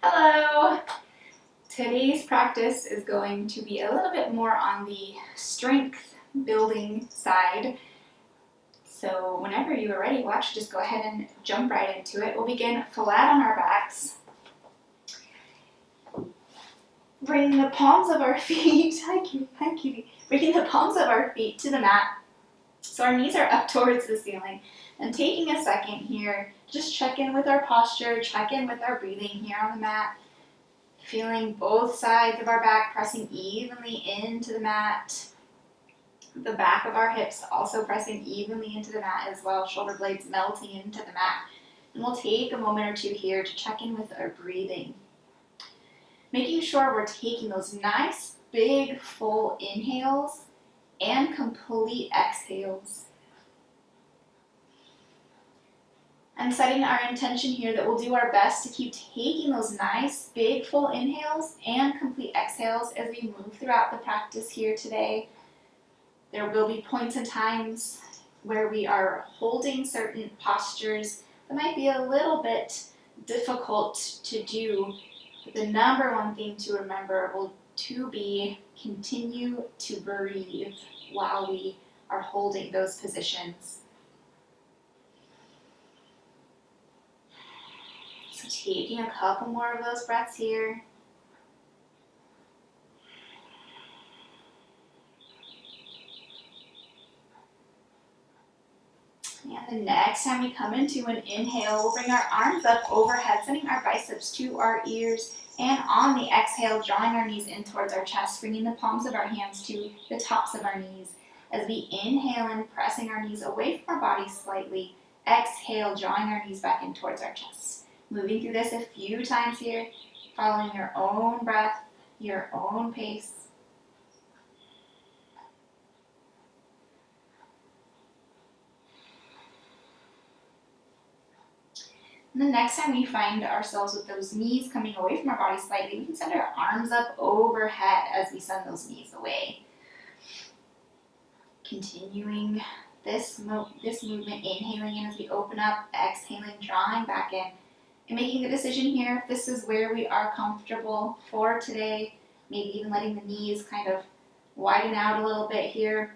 Hello! Today's practice is going to be a little bit more on the strength building side. So whenever you are ready, we'll actually just go ahead and jump right into it. We'll begin flat on our backs. Bring the palms of our feet, hi cutie. Bringing the palms of our feet to the mat. So our knees are up towards the ceiling. And taking a second here, just check in with our posture, check in with our breathing here on the mat. Feeling both sides of our back pressing evenly into the mat. The back of our hips also pressing evenly into the mat as well, shoulder blades melting into the mat. And we'll take a moment or two here to check in with our breathing. Making sure we're taking those nice, big, full inhales and complete exhales. And setting our intention here that we'll do our best to keep taking those nice, big, full inhales and complete exhales as we move throughout the practice here today. There will be points and times where we are holding certain postures that might be a little bit difficult to do. But the number one thing to remember will to be continue to breathe while we are holding those positions. So taking a couple more of those breaths here. And the next time we come into an inhale, we'll bring our arms up overhead, sending our biceps to our ears. And on the exhale, drawing our knees in towards our chest, bringing the palms of our hands to the tops of our knees. As we inhale in, pressing our knees away from our body slightly. Exhale, drawing our knees back in towards our chest. Moving through this a few times here, following your own breath, your own pace. And the next time we find ourselves with those knees coming away from our body slightly, we can send our arms up overhead as we send those knees away. Continuing this movement, inhaling in as we open up, exhaling, drawing back in. And making the decision here, if this is where we are comfortable for today, maybe even letting the knees kind of widen out a little bit here.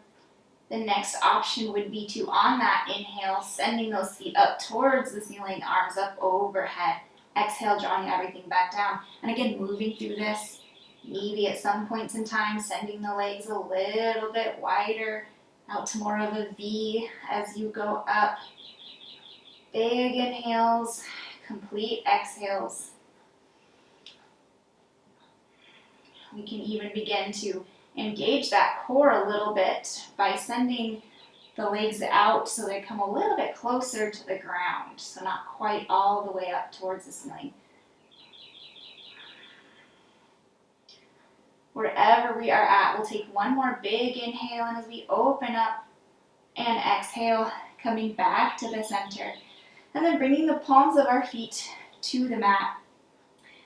The next option would be to, on that inhale, sending those feet up towards the ceiling, arms up overhead. Exhale, drawing everything back down. And again, moving through this, maybe at some points in time, sending the legs a little bit wider, out to more of a V as you go up. Big inhales. Complete exhales. We can even begin to engage that core a little bit by sending the legs out so they come a little bit closer to the ground, so not quite all the way up towards the ceiling. Wherever we are at, we'll take one more big inhale, and as we open up and exhale, coming back to the center. And then bringing the palms of our feet to the mat.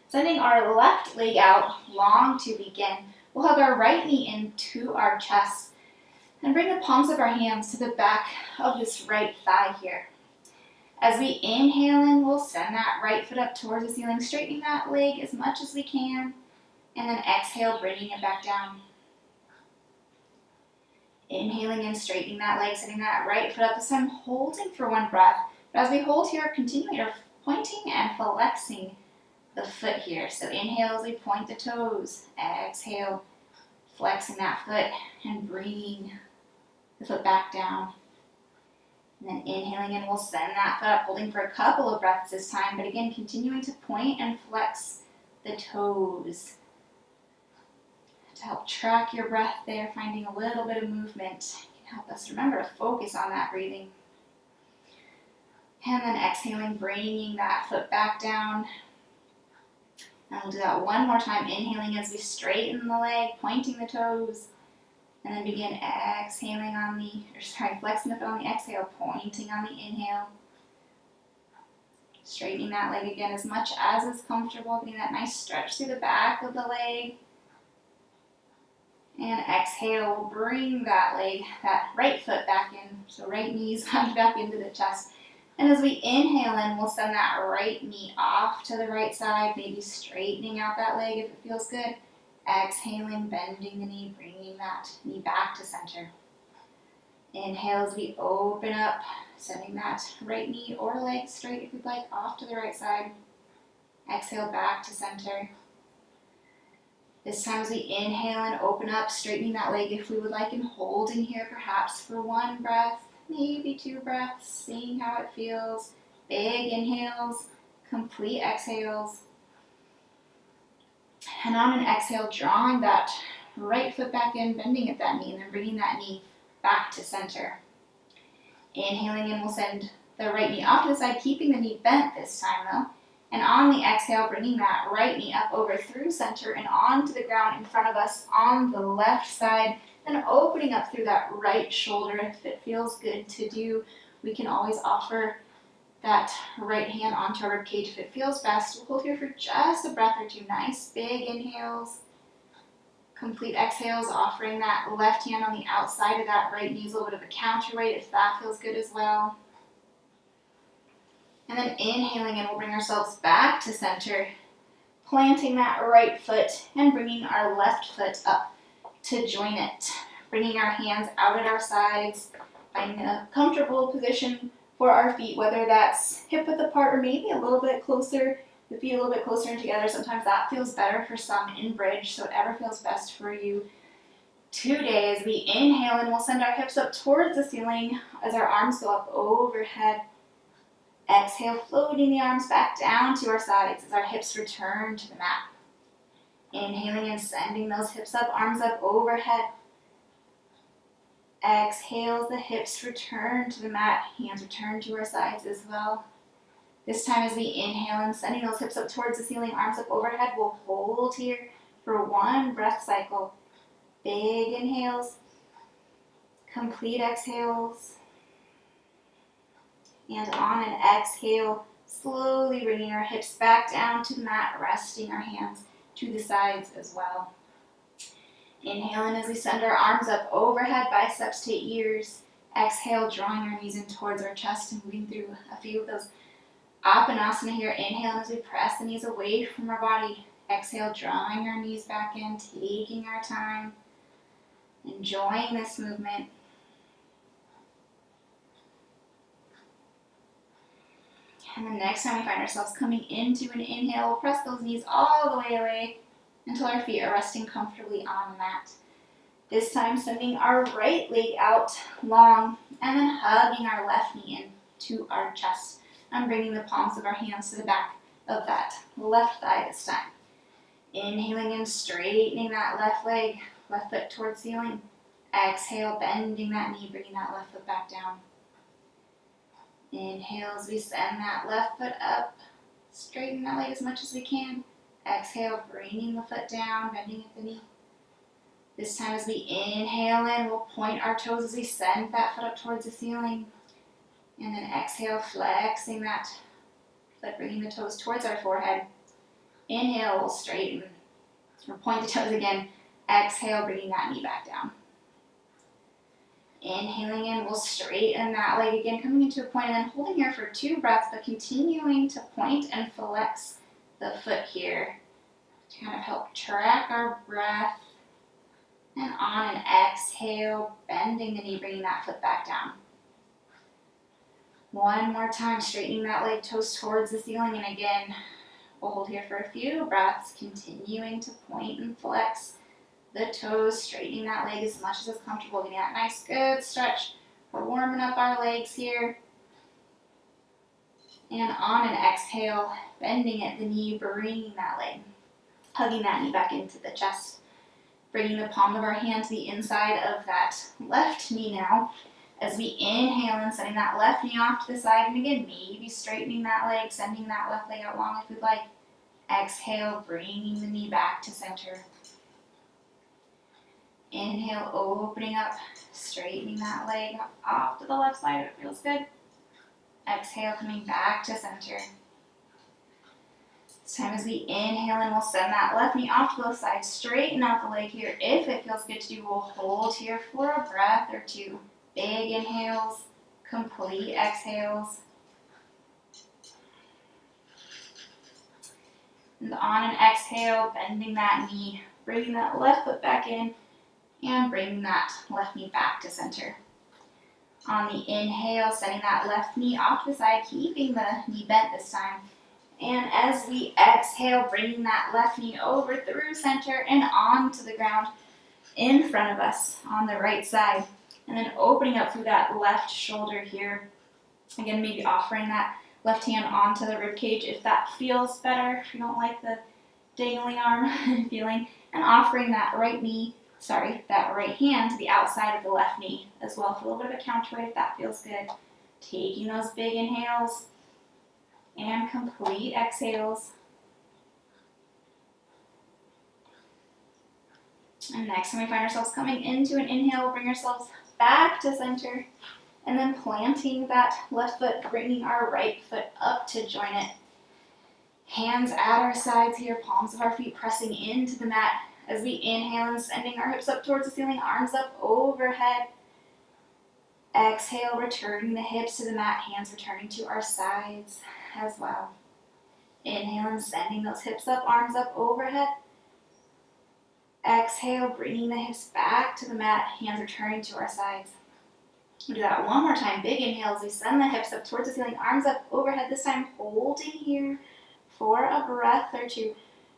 Sending our left leg out long to begin. We'll hug our right knee into our chest. And bring the palms of our hands to the back of this right thigh here. As we inhale in, we'll send that right foot up towards the ceiling, straightening that leg as much as we can. And then exhale, bringing it back down. Inhaling in, straightening that leg, sending that right foot up. This time holding for one breath. But as we hold here, continuing our pointing and flexing the foot here. So inhale as we point the toes. Exhale, flexing that foot and bringing the foot back down. And then inhaling in, we'll send that foot up, holding for a couple of breaths this time. But again, continuing to point and flex the toes. To help track your breath there, finding a little bit of movement can help us remember to focus on that breathing. And then exhaling, bringing that foot back down. And we'll do that one more time, inhaling as we straighten the leg, pointing the toes. And then begin exhaling flexing the foot on the exhale, pointing on the inhale. Straightening that leg again as much as is comfortable, getting that nice stretch through the back of the leg. And exhale, we'll bring that leg, that right foot back in, so right knees hugged back into the chest. And as we inhale in, we'll send that right knee off to the right side, maybe straightening out that leg if it feels good. Exhaling, bending the knee, bringing that knee back to center. Inhale as we open up, sending that right knee or leg straight if you'd like, off to the right side. Exhale back to center. This time as we inhale and open up, straightening that leg if we would like, and holding here perhaps for 1 breath, maybe 2 breaths, seeing how it feels. Big inhales, complete exhales. And on an exhale, drawing that right foot back in, bending at that knee, and then bringing that knee back to center. Inhaling in, we'll send the right knee off to the side, keeping the knee bent this time though. And on the exhale, bringing that right knee up over through center and onto the ground in front of us on the left side. Then opening up through that right shoulder. If it feels good to do, we can always offer that right hand onto our rib cage if it feels best. We'll hold here for just a breath or two. Nice big inhales. Complete exhales, offering that left hand on the outside of that right knee, a little bit of a counterweight if that feels good as well. And then inhaling in, we'll bring ourselves back to center, planting that right foot and bringing our left foot up to join it. Bringing our hands out at our sides, finding a comfortable position for our feet, whether that's hip width apart or maybe a little bit closer, the feet a little bit closer in together. Sometimes that feels better for some in bridge, so whatever feels best for you. Today, as we inhale in, we'll send our hips up towards the ceiling as our arms go up overhead. Exhale, floating the arms back down to our sides as our hips return to the mat. Inhaling and sending those hips up, arms up overhead. Exhale as the hips return to the mat, hands return to our sides as well. This time as we inhale and sending those hips up towards the ceiling, arms up overhead, we'll hold here for 1 breath cycle. Big inhales, complete exhales. And on an exhale, slowly bringing our hips back down to the mat, resting our hands to the sides as well. Inhaling as we send our arms up overhead, biceps to ears. Exhale, drawing our knees in towards our chest and moving through a few of those Apanasana here. Inhaling as we press the knees away from our body. Exhale, drawing our knees back in, taking our time, enjoying this movement. And the next time we find ourselves coming into an inhale, we'll press those knees all the way away until our feet are resting comfortably on the mat. This time sending our right leg out long and then hugging our left knee in to our chest and bringing the palms of our hands to the back of that left thigh this time. Inhaling and straightening that left leg, left foot towards the ceiling. Exhale, bending that knee, bringing that left foot back down. Inhale as we send that left foot up, straighten that leg as much as we can. Exhale, bringing the foot down, bending at the knee. This time as we inhale in, we'll point our toes as we send that foot up towards the ceiling. And then exhale, flexing that foot, bringing the toes towards our forehead. Inhale, we'll straighten, or point the toes again. Exhale, bringing that knee back down. Inhaling in, we'll straighten that leg again, coming into a point and then holding here for 2 breaths, but continuing to point and flex the foot here to kind of help track our breath. And on an exhale, bending the knee, bringing that foot back down. One more time, straightening that leg, toes towards the ceiling, and again, we'll hold here for a few breaths, continuing to point and flex the toes, straightening that leg as much as it's comfortable, getting that nice good stretch. We're warming up our legs here. And on an exhale, bending at the knee, bringing that leg, hugging that knee back into the chest. Bringing the palm of our hand to the inside of that left knee now. As we inhale and sending that left knee off to the side. And again, maybe straightening that leg, sending that left leg out long if we'd like. Exhale, bringing the knee back to center. Inhale, opening up, straightening that leg off to the left side if it feels good. Exhale, coming back to center. This time as we inhale and we'll send that left knee off to the side, straighten out the leg here. If it feels good to do, we'll hold here for a breath or 2. Big inhales, complete exhales. And on an exhale, bending that knee, bringing that left foot back in, and bringing that left knee back to center. On the inhale, setting that left knee off to the side, keeping the knee bent this time. And as we exhale, bringing that left knee over through center and onto the ground in front of us on the right side. And then opening up through that left shoulder here. Again, maybe offering that left hand onto the rib cage if that feels better, if you don't like the dangling arm feeling. And offering that right hand to the outside of the left knee as well for a little bit of a counterweight if that feels good. Taking those big inhales and complete exhales. And next time we find ourselves coming into an inhale, we'll bring ourselves back to center and then planting that left foot, bringing our right foot up to join it. Hands at our sides here, palms of our feet pressing into the mat as we inhale and sending our hips up towards the ceiling, arms up overhead. Exhale, returning the hips to the mat, hands returning to our sides as well. Inhale and sending those hips up, arms up overhead. Exhale, bringing the hips back to the mat, hands returning to our sides. We'll do that one more time. Big inhale as we send the hips up towards the ceiling, arms up overhead, this time holding here for a breath or two.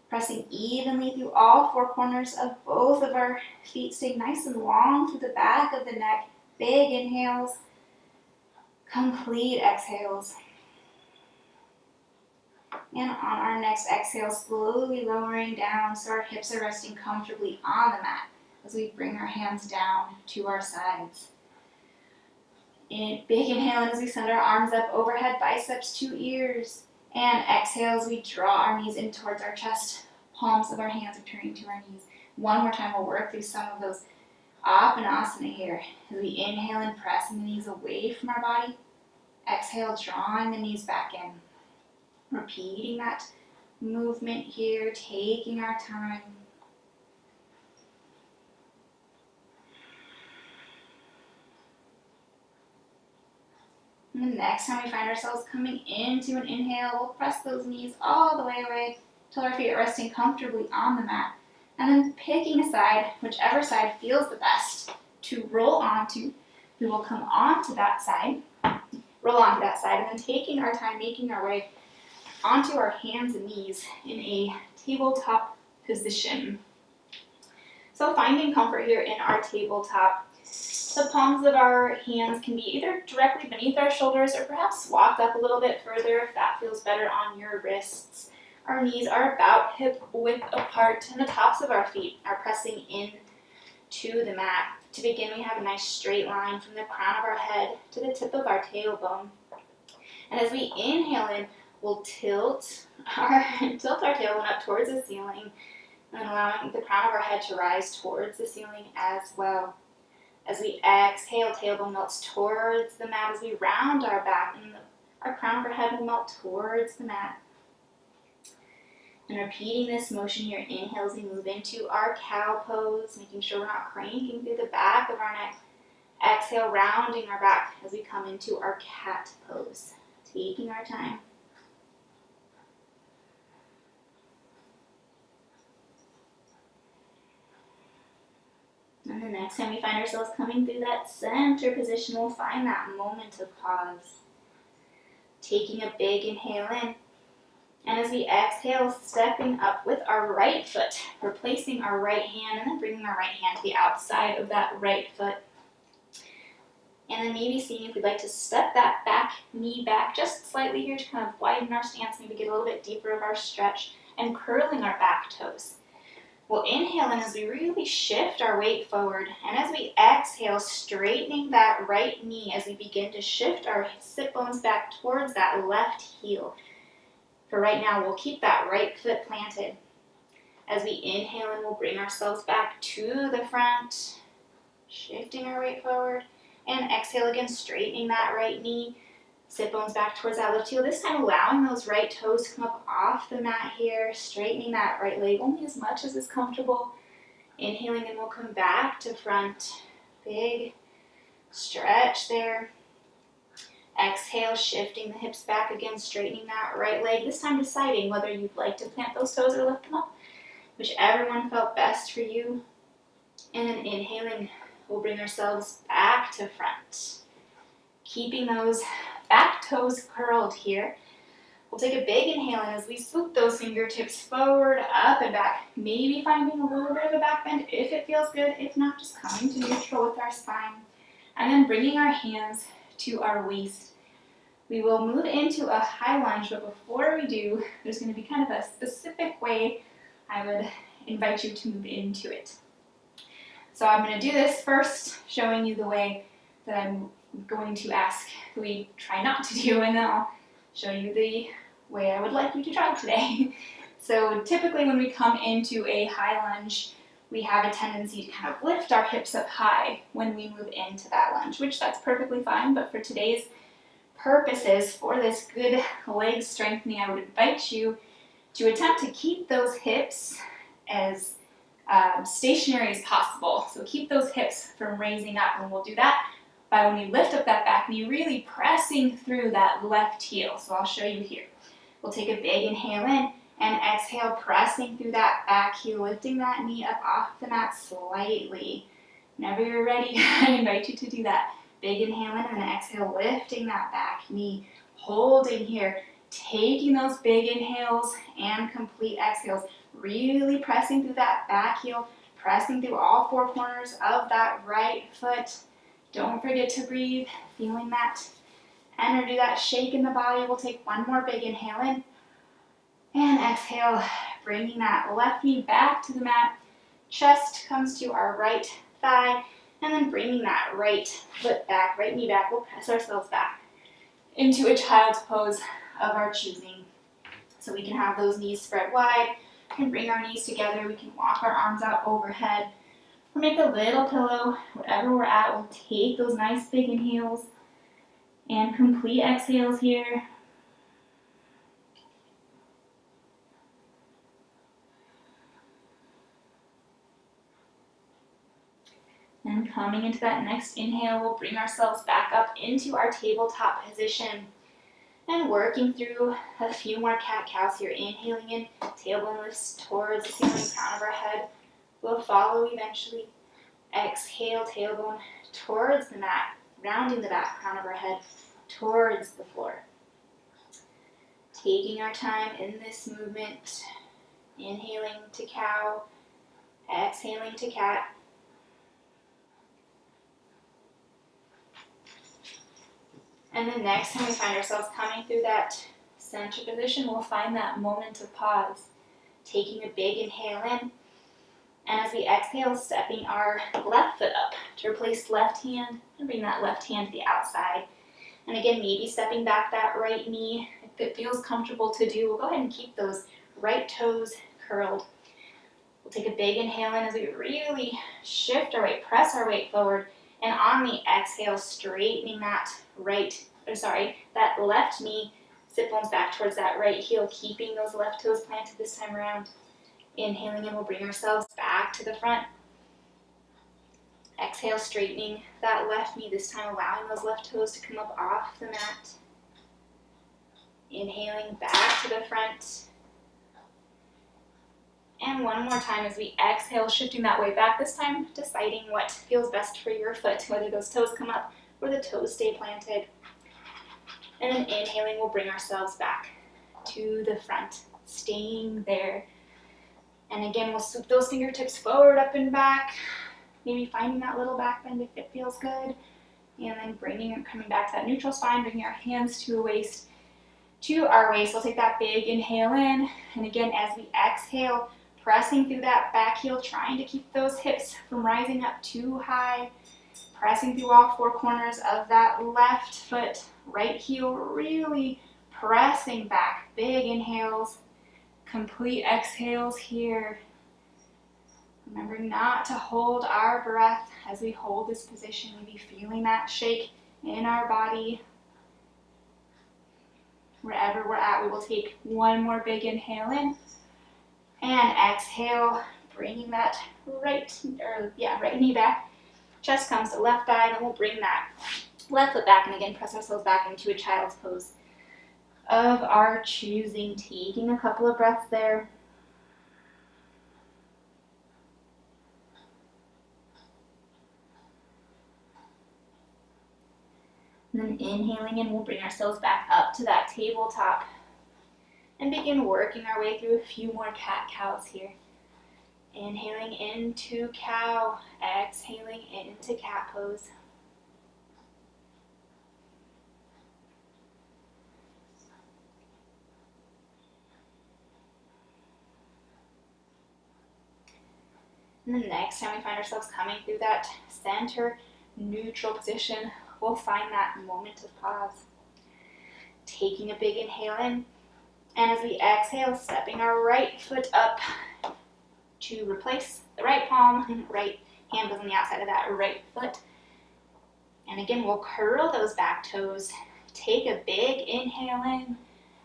Pressing evenly through all four corners of both of our feet, staying nice and long through the back of the neck. Big inhales, complete exhales. And on our next exhale, slowly lowering down so our hips are resting comfortably on the mat as we bring our hands down to our sides. Big inhale as we send our arms up overhead, biceps to ears. And exhale as we draw our knees in towards our chest, palms of our hands returning to our knees. One more time, we'll work through some of those Apanasana here. As we inhale and pressing the knees away from our body. Exhale, drawing the knees back in. Repeating that movement here, taking our time. And the next time we find ourselves coming into an inhale, we'll press those knees all the way away till our feet are resting comfortably on the mat. And then picking a side, whichever side feels the best, to roll onto. We will come onto that side, roll onto that side, and then taking our time, making our way onto our hands and knees in a tabletop position. So finding comfort here in our tabletop. The palms of our hands can be either directly beneath our shoulders or perhaps walked up a little bit further if that feels better on your wrists. Our knees are about hip width apart and the tops of our feet are pressing in to the mat. To begin, we have a nice straight line from the crown of our head to the tip of our tailbone. And as we inhale in, we'll tilt our tailbone up towards the ceiling and allowing the crown of our head to rise towards the ceiling as well. As we exhale, tailbone melts towards the mat as we round our back and our crown of our head will melt towards the mat. And repeating this motion here, inhale as we move into our cow pose, making sure we're not cranking through the back of our neck. Exhale, rounding our back as we come into our cat pose, taking our time. And the next time we find ourselves coming through that center position, we'll find that moment of pause. Taking a big inhale in. And as we exhale, stepping up with our right foot, replacing our right hand, and then bringing our right hand to the outside of that right foot. And then maybe seeing if we'd like to step that back knee back just slightly here to kind of widen our stance, maybe get a little bit deeper of our stretch, and curling our back toes. We'll inhale in as we really shift our weight forward. And as we exhale, straightening that right knee as we begin to shift our sit bones back towards that left heel. For right now, we'll keep that right foot planted. As we inhale in, we'll bring ourselves back to the front, shifting our weight forward. And exhale again, straightening that right knee. Sit bones back towards that left heel. This time allowing those right toes to come up off the mat here. Straightening that right leg only as much as is comfortable. Inhaling and we'll come back to front. Big stretch there. Exhale, shifting the hips back again, straightening that right leg. This time deciding whether you'd like to plant those toes or lift them up, whichever one felt best for you. And then inhaling, we'll bring ourselves back to front. Keeping those back toes curled here. We'll take a big inhale in as we swoop those fingertips forward, up and back. Maybe finding a little bit of a back bend if it feels good. If not, just coming to neutral with our spine. And then bringing our hands to our waist. We will move into a high lunge, but before we do, there's going to be kind of a specific way I would invite you to move into it. So I'm going to do this first, showing you the way that I'm going to ask we try not to do, and then I'll show you the way I would like you to try today. So typically when we come into a high lunge, we have a tendency to kind of lift our hips up high when we move into that lunge, which that's perfectly fine, but for today's purposes, for this good leg strengthening, I would invite you to attempt to keep those hips as stationary as possible. So keep those hips from raising up, and we'll do that by when we lift up that back knee, really pressing through that left heel. So I'll show you here. We'll take a big inhale in and exhale, pressing through that back heel, lifting that knee up off the mat slightly. Whenever you're ready, I invite you to do that. Big inhale in and then exhale, lifting that back knee, holding here, taking those big inhales and complete exhales, really pressing through that back heel, pressing through all four corners of that right foot. Don't forget to breathe, feeling that energy, that shake in the body. We'll take one more big inhale in and exhale, bringing that left knee back to the mat. Chest comes to our right thigh, and then bringing that right foot back, right knee back. We'll press ourselves back into a child's pose of our choosing. So we can have those knees spread wide, we can bring our knees together, we can walk our arms out overhead, or make a little pillow. Whatever we're at, we'll take those nice big inhales and complete exhales here. And coming into that next inhale, we'll bring ourselves back up into our tabletop position and working through a few more cat-cows here. Inhaling in, tailbone lifts towards the ceiling, crown of our head. We'll follow eventually. Exhale, tailbone towards the mat, rounding the back, crown of our head towards the floor. Taking our time in this movement. Inhaling to cow, exhaling to cat. And then next time we find ourselves coming through that center position, we'll find that moment of pause. Taking a big inhale in, and as we exhale, stepping our left foot up to replace left hand, and bring that left hand to the outside. And again, maybe stepping back that right knee. If it feels comfortable to do, we'll go ahead and keep those right toes curled. We'll take a big inhale in as we really shift our weight, press our weight forward, and on the exhale, straightening that that left knee, sit bones back towards that right heel, keeping those left toes planted this time around. Inhaling in, we'll bring ourselves back to the front. Exhale, straightening that left knee, this time allowing those left toes to come up off the mat. Inhaling back to the front. And one more time as we exhale, shifting that weight back, this time deciding what feels best for your foot, whether those toes come up or the toes stay planted. And then inhaling, we'll bring ourselves back to the front, staying there. And again, we'll swoop those fingertips forward, up and back, maybe finding that little back bend if it feels good. And then coming back to that neutral spine, bringing our hands to our waist. We'll take that big inhale in. And again, as we exhale, pressing through that back heel, trying to keep those hips from rising up too high. Pressing through all four corners of that left foot, right heel, really pressing back. Big inhales, complete exhales here. Remembering not to hold our breath as we hold this position, maybe feeling that shake in our body. Wherever we're at, we will take one more big inhale in and exhale, bringing that right knee back. Chest comes to left thigh, and we'll bring that Left foot back, and again, press ourselves back into a child's pose of our choosing, taking a couple of breaths there. And then inhaling in, we'll bring ourselves back up to that tabletop and begin working our way through a few more cat-cows here. Inhaling into cow, exhaling into cat pose. And the next time we find ourselves coming through that center neutral position, we'll find that moment of pause. Taking a big inhale in, and as we exhale, stepping our right foot up to replace the right palm, and right hand goes on the outside of that right foot. And again, we'll curl those back toes. Take a big inhale in.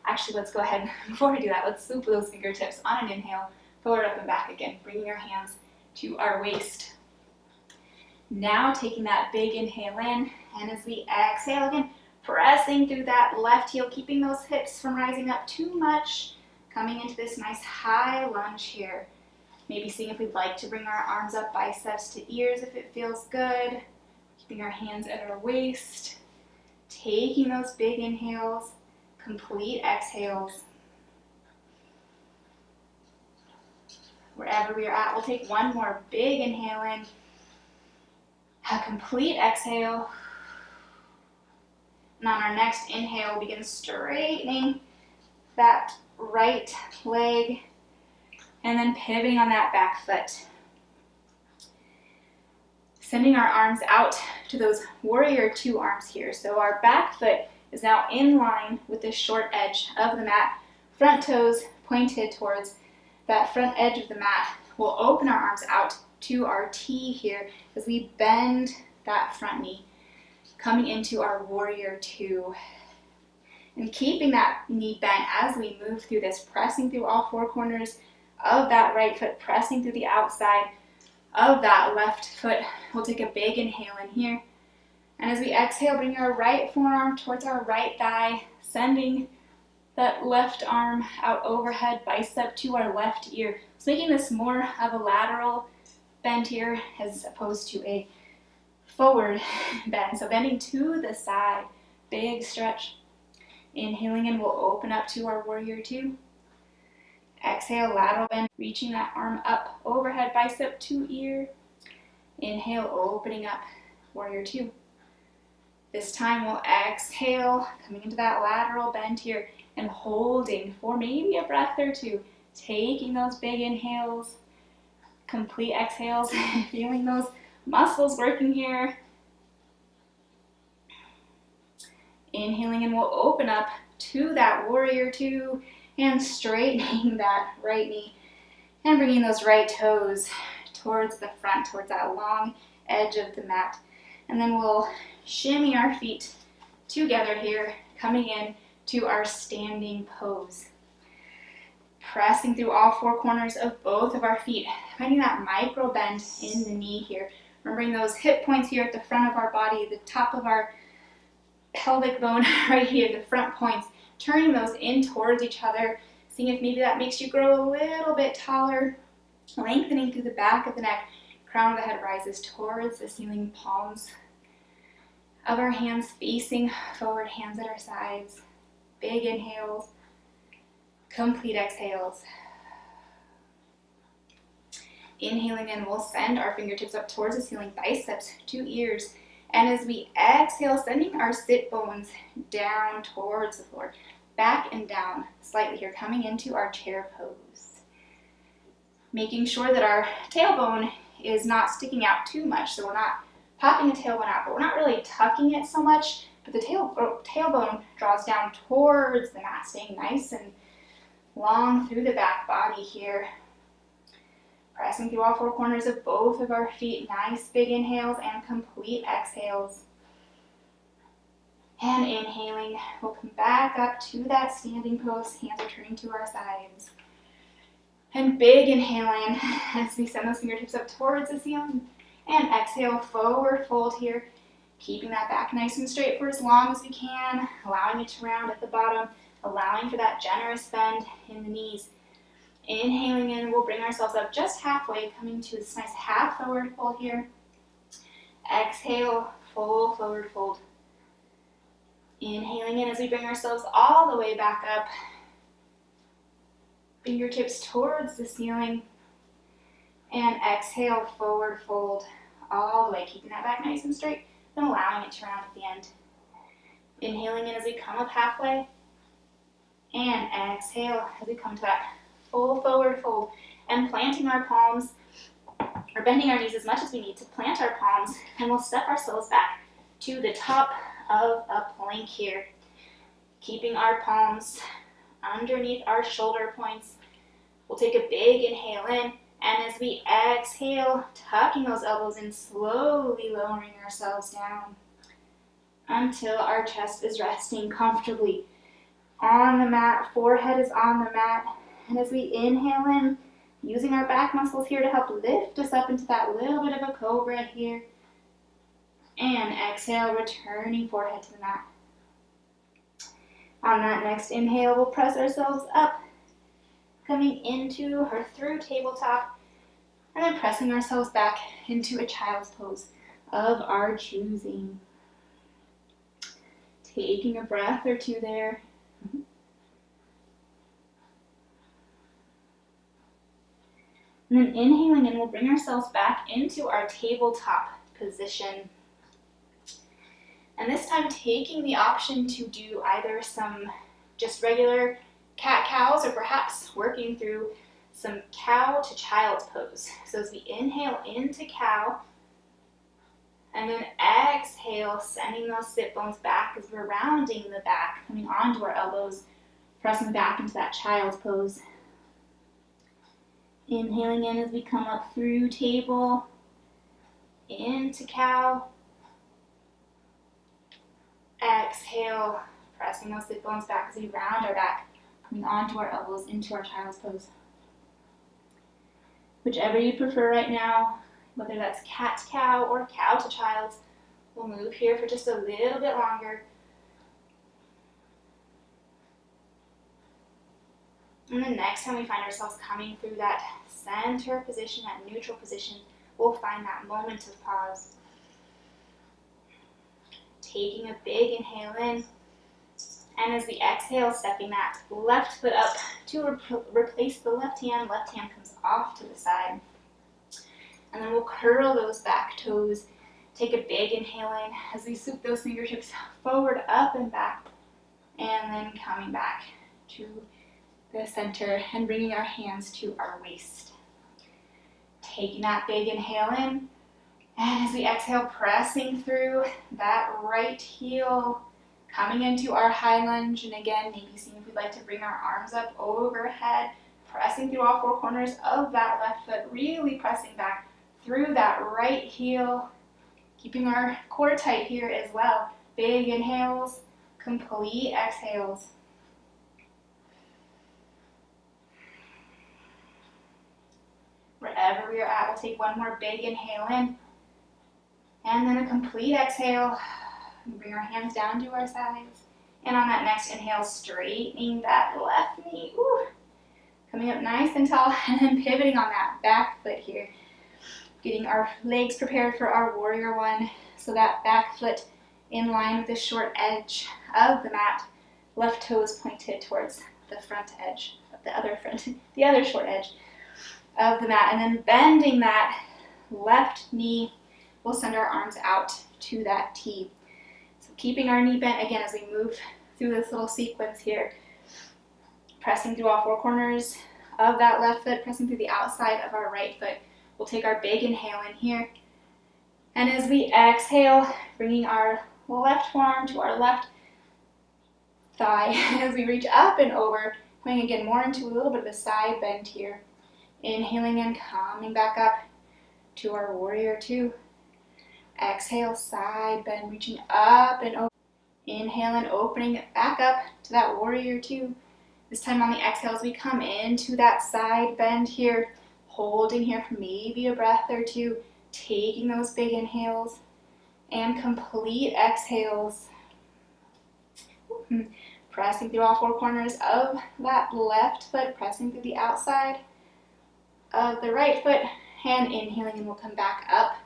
Actually, let's go ahead, before we do that, let's loop those fingertips on an inhale, forward, up, and back again, bringing our hands to our waist. Now taking that big inhale in, and as we exhale again, pressing through that left heel, keeping those hips from rising up too much, coming into this nice high lunge here. Maybe seeing if we'd like to bring our arms up, biceps to ears if it feels good, keeping our hands at our waist, taking those big inhales, complete exhales. Wherever we are at, we'll take one more big inhale in, a complete exhale, and on our next inhale, we'll begin straightening that right leg, and then pivoting on that back foot. Sending our arms out to those warrior two arms here. So our back foot is now in line with the short edge of the mat, front toes pointed towards that front edge of the mat. We'll open our arms out to our T here as we bend that front knee, coming into our warrior two. And keeping that knee bent as we move through this, pressing through all four corners of that right foot, pressing through the outside of that left foot. We'll take a big inhale in here. And as we exhale, bring our right forearm towards our right thigh, sending that left arm out overhead, bicep to our left ear. So making this more of a lateral bend here as opposed to a forward bend. So bending to the side, big stretch. Inhaling in, we'll open up to our warrior two. Exhale, lateral bend, reaching that arm up overhead, bicep to ear. Inhale, opening up, warrior two. This time we'll exhale, coming into that lateral bend here and holding for maybe a breath or two. Taking those big inhales, complete exhales, feeling those muscles working here. Inhaling and we'll open up to that warrior two and straightening that right knee and bringing those right toes towards the front, towards that long edge of the mat. And then we'll shimmy our feet together here, coming in to our standing pose. Pressing through all four corners of both of our feet, finding that micro bend in the knee here. Remembering those hip points here at the front of our body, the top of our pelvic bone right here, the front points, turning those in towards each other, seeing if maybe that makes you grow a little bit taller, lengthening through the back of the neck, crown of the head rises towards the ceiling, palms of our hands facing forward, hands at our sides, big inhales, complete exhales. Inhaling in, we'll send our fingertips up towards the ceiling, biceps to ears. And as we exhale, sending our sit bones down towards the floor, back and down slightly here, coming into our chair pose. Making sure that our tailbone is not sticking out too much, so we're not popping the tailbone out, but we're not really tucking it so much, but the tailbone draws down towards the mat, staying nice and long through the back body here. Pressing through all four corners of both of our feet, nice big inhales and complete exhales. And inhaling, we'll come back up to that standing pose, hands are turning to our sides. And big inhale in as we send those fingertips up towards the ceiling. And exhale, forward fold here, Keeping that back nice and straight for as long as we can, allowing it to round at the bottom, allowing for that generous bend in the knees. Inhaling in, we'll bring ourselves up just halfway, coming to this nice half forward fold here. Exhale, full forward fold. Inhaling in as we bring ourselves all the way back up. Fingertips towards the ceiling. And exhale, forward fold all the way, keeping that back nice and straight, then allowing it to round at the end. Inhaling in as we come up halfway. And exhale as we come to that full forward fold. And planting our palms, or bending our knees as much as we need to plant our palms, and we'll step ourselves back to the top of a plank here. Keeping our palms underneath our shoulder points. We'll take a big inhale in, and as we exhale, tucking those elbows in, slowly lowering ourselves down until our chest is resting comfortably on the mat, forehead is on the mat. And as we inhale in, using our back muscles here to help lift us up into that little bit of a cobra here. And exhale, returning forehead to the mat. On that next inhale, we'll press ourselves up, coming into or through tabletop, and then pressing ourselves back into a child's pose of our choosing. Taking a breath or two there. And then inhaling in, we'll bring ourselves back into our tabletop position. And this time taking the option to do either some just regular cat-cows or perhaps working through some cow to child's pose. So as we inhale into cow, and then exhale, sending those sit bones back as we're rounding the back, coming onto our elbows, pressing back into that child's pose. Inhaling in as we come up through table, into cow. Exhale, pressing those sit bones back as we round our back, coming onto our elbows into our child's pose. Whichever you prefer right now, whether that's cat to cow or cow to child's, we'll move here for just a little bit longer. And the next time we find ourselves coming through that center position, that neutral position, we'll find that moment of pause. Taking a big inhale in, and as we exhale, stepping that left foot up to replace the left hand comes off to the side. And then we'll curl those back toes, take a big inhale in as we swoop those fingertips forward, up and back, and then coming back to the center and bringing our hands to our waist. Taking that big inhale in, and as we exhale, pressing through that right heel, coming into our high lunge, and again, maybe seeing if we'd like to bring our arms up overhead, pressing through all four corners of that left foot, really pressing back through that right heel, keeping our core tight here as well. Big inhales, complete exhales. Wherever we are at, we'll take one more big inhale in, and then a complete exhale. Bring our hands down to our sides. And on that next inhale, straightening that left knee. Ooh. Coming up nice and tall, and then pivoting on that back foot here. Getting our legs prepared for our warrior one. So that back foot in line with the short edge of the mat. Left toes pointed towards the front edge, the other short edge of the mat. And then bending that left knee, we'll send our arms out to that T. So keeping our knee bent again as we move through this little sequence here. Pressing through all four corners of that left foot, pressing through the outside of our right foot. We'll take our big inhale in here. And as we exhale, bringing our left forearm to our left thigh as we reach up and over, going again more into a little bit of a side bend here. Inhaling in, coming back up to our warrior two. Exhale, side bend, reaching up and over. Inhale and opening it back up to that warrior two. This time on the exhales, we come into that side bend here, holding here for maybe a breath or two, taking those big inhales. and complete exhales. Pressing through all four corners of that left foot, pressing through the outside of the right foot, and inhaling, and we'll come back up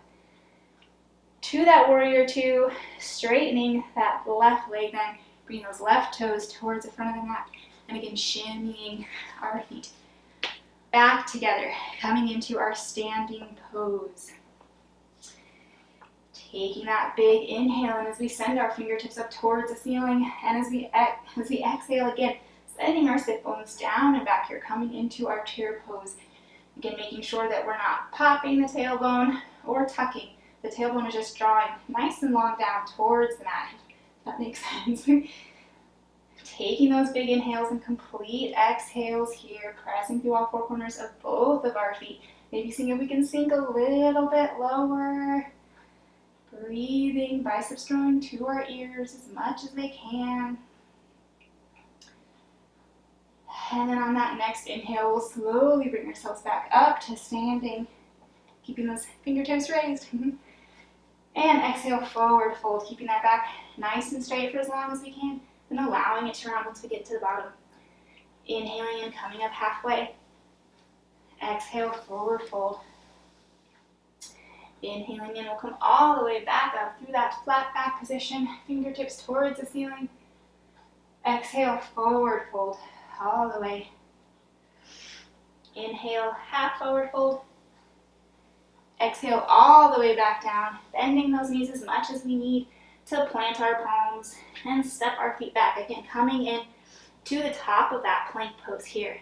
to that warrior two, straightening that left leg, then bringing those left toes towards the front of the mat, and again shimmying our feet back together, coming into our standing pose. Taking that big inhale, and as we send our fingertips up towards the ceiling, and as we exhale again, sending our sit bones down and back here, coming into our chair pose. Again, making sure that we're not popping the tailbone or tucking. The tailbone is just drawing nice and long down towards the mat, if that makes sense. Taking those big inhales and complete exhales here, pressing through all four corners of both of our feet. Maybe seeing if we can sink a little bit lower. Breathing, biceps drawing to our ears as much as they can. And then on that next inhale, we'll slowly bring ourselves back up to standing, keeping those fingertips raised. And exhale, forward fold, keeping that back nice and straight for as long as we can, then allowing it to round once we get to the bottom. Inhaling and coming up halfway. Exhale, forward fold. Inhaling in, we'll come all the way back up through that flat back position, fingertips towards the ceiling. Exhale, forward fold, all the way. Inhale, half forward fold. Exhale, all the way back down, bending those knees as much as we need to plant our palms and step our feet back. Again, coming in to the top of that plank pose here.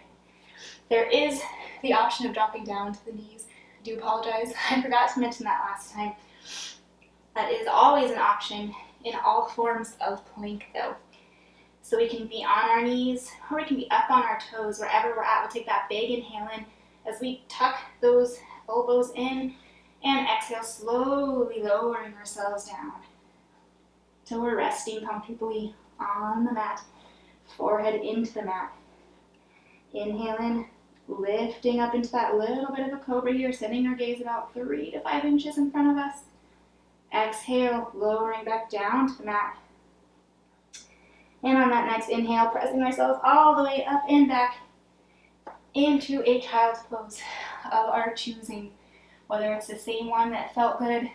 There is the option of dropping down to the knees. I do apologize, I forgot to mention that last time. That is always an option in all forms of plank though. So we can be on our knees or we can be up on our toes, wherever we're at. We'll take that big inhale in as we tuck those elbows in and exhale, slowly lowering ourselves down till we're resting comfortably on the mat, forehead into the mat. Inhale in, lifting up into that little bit of a cobra here, sending our gaze about 3 to 5 inches in front of us. Exhale, lowering back down to the mat. And on that next inhale, pressing ourselves all the way up and back into a child's pose of our choosing. Whether it's the same one that felt good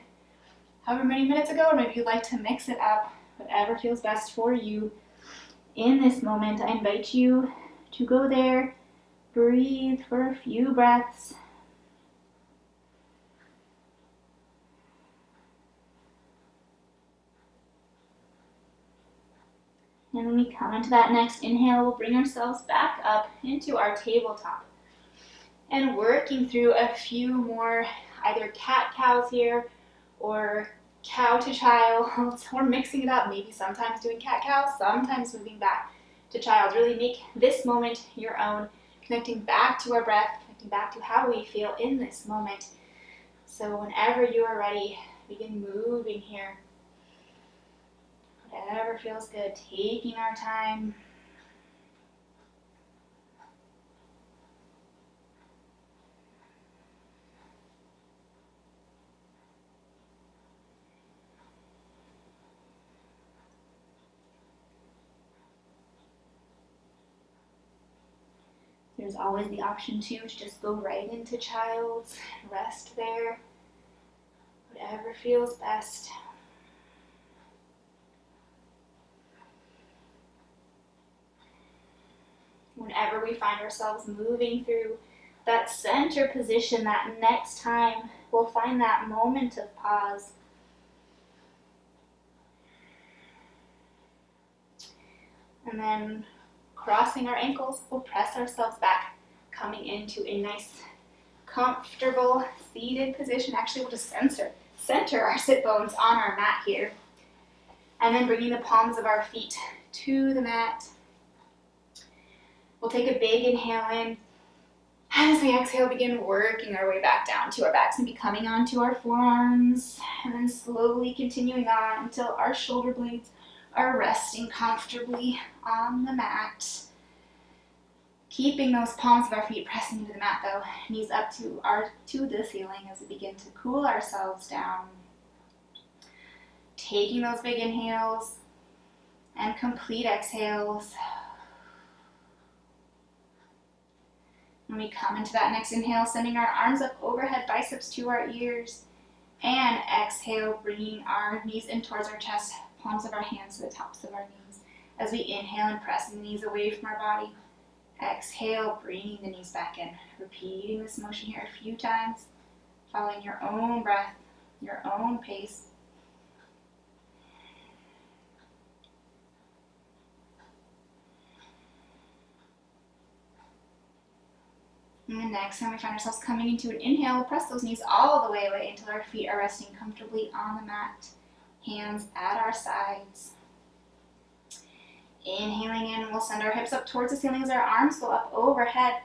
however many minutes ago, or maybe you'd like to mix it up, whatever feels best for you. In this moment, I invite you to go there, breathe for a few breaths. And when we come into that next inhale, we'll bring ourselves back up into our tabletop. And working through a few more either cat-cows here or cow to child, or mixing it up, maybe sometimes doing cat-cows, sometimes moving back to child. Really make this moment your own, connecting back to our breath, connecting back to how we feel in this moment. So whenever you are ready, begin moving here. Whatever feels good, taking our time. There's always the option too to just go right into child's, rest there. Whatever feels best. Whenever we find ourselves moving through that center position, that next time we'll find that moment of pause. And then crossing our ankles, we'll press ourselves back, coming into a nice, comfortable seated position. Actually, we'll just center our sit bones on our mat here. And then bringing the palms of our feet to the mat. We'll take a big inhale in, and as we exhale, begin working our way back down to our backs, maybe coming onto our forearms, and then slowly continuing on until our shoulder blades are resting comfortably on the mat. Keeping those palms of our feet pressing into the mat though, knees up to the ceiling as we begin to cool ourselves down. taking those big inhales and complete exhales. When we come into that next inhale, sending our arms up overhead, biceps to our ears. And exhale, bringing our knees in towards our chest, palms of our hands to the tops of our knees. As we inhale and pressing the knees away from our body. Exhale, bringing the knees back in. Repeating this motion here a few times, following your own breath, your own pace. And the next time we find ourselves coming into an inhale, we'll press those knees all the way away until our feet are resting comfortably on the mat. Hands at our sides. Inhaling in, we'll send our hips up towards the ceiling as our arms go up overhead.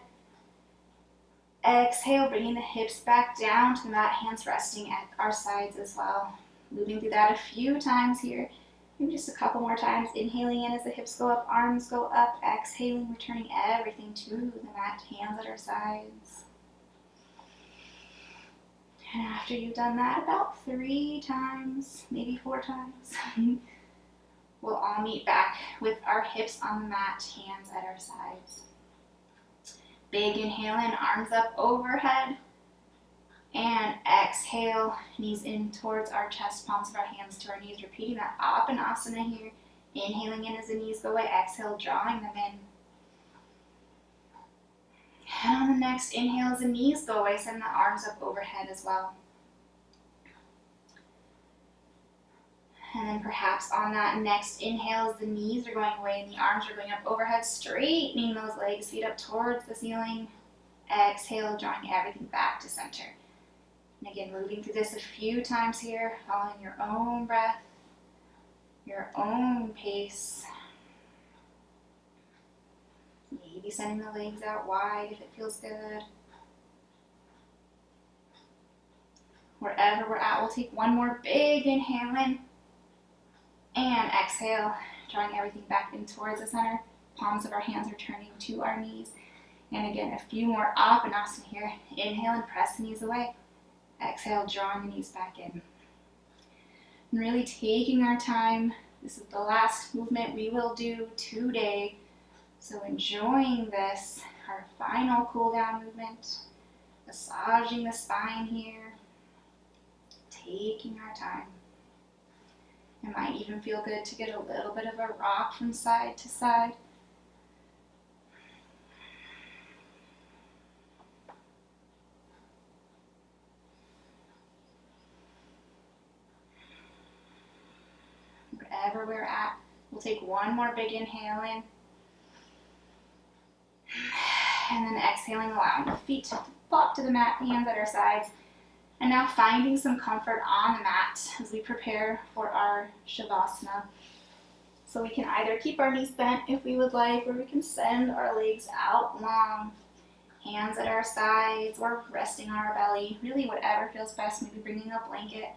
Exhale, bringing the hips back down to the mat, hands resting at our sides as well. Moving through that a few times here. Maybe just a couple more times. Inhaling in as the hips go up, arms go up. Exhaling, returning everything to the mat, hands at our sides. And after you've done that about 3 times, maybe 4 times, we'll all meet back with our hips on the mat, hands at our sides. Big inhale in, arms up overhead. And exhale, knees in towards our chest, palms of our hands to our knees. Repeating that Apanasana here. Inhaling in as the knees go away. Exhale, drawing them in. And on the next inhale, as the knees go away, send the arms up overhead as well. And then perhaps on that next inhale, as the knees are going away and the arms are going up overhead, straightening those legs, feet up towards the ceiling. Exhale, drawing everything back to center. And again, moving through this a few times here, following your own breath, your own pace. Maybe sending the legs out wide if it feels good. Wherever we're at, we'll take one more big inhale in. And exhale, drawing everything back in towards the center. Palms of our hands are turning to our knees. And again, a few more Apanasana here. Inhale and press the knees away. Exhale, drawing the knees back in. And really taking our time. This is the last movement we will do today. So enjoying this, our final cool down movement. Massaging the spine here. Taking our time. It might even feel good to get a little bit of a rock from side to side. Wherever we're at, we'll take one more big inhale in. And then exhaling, allowing the feet to flop to the mat, hands at our sides. And now finding some comfort on the mat as we prepare for our Shavasana. So we can either keep our knees bent if we would like, or we can send our legs out long. Hands at our sides, or resting on our belly. Really whatever feels best, maybe bringing a blanket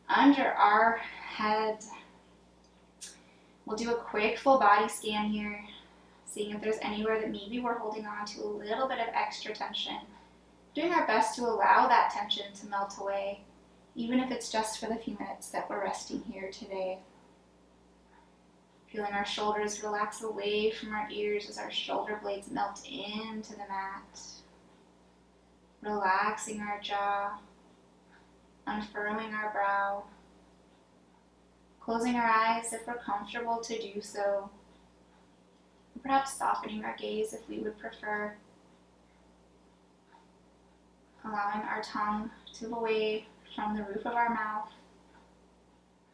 under our head. We'll do a quick full body scan here, seeing if there's anywhere that maybe we're holding on to a little bit of extra tension. Doing our best to allow that tension to melt away, even if it's just for the few minutes that we're resting here today. Feeling our shoulders relax away from our ears as our shoulder blades melt into the mat. Relaxing our jaw, unfurling our brow. Closing our eyes if we're comfortable to do so. Perhaps softening our gaze if we would prefer. Allowing our tongue to move away from the roof of our mouth.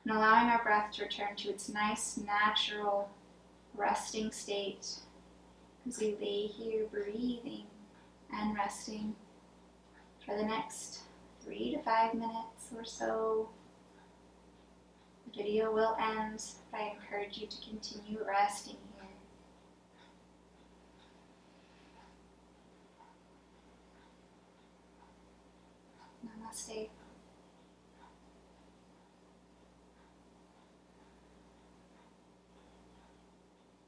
And allowing our breath to return to its nice, natural, resting state as we lay here breathing and resting for the next 3 to 5 minutes or so. The video will end, but I encourage you to continue resting here. Namaste.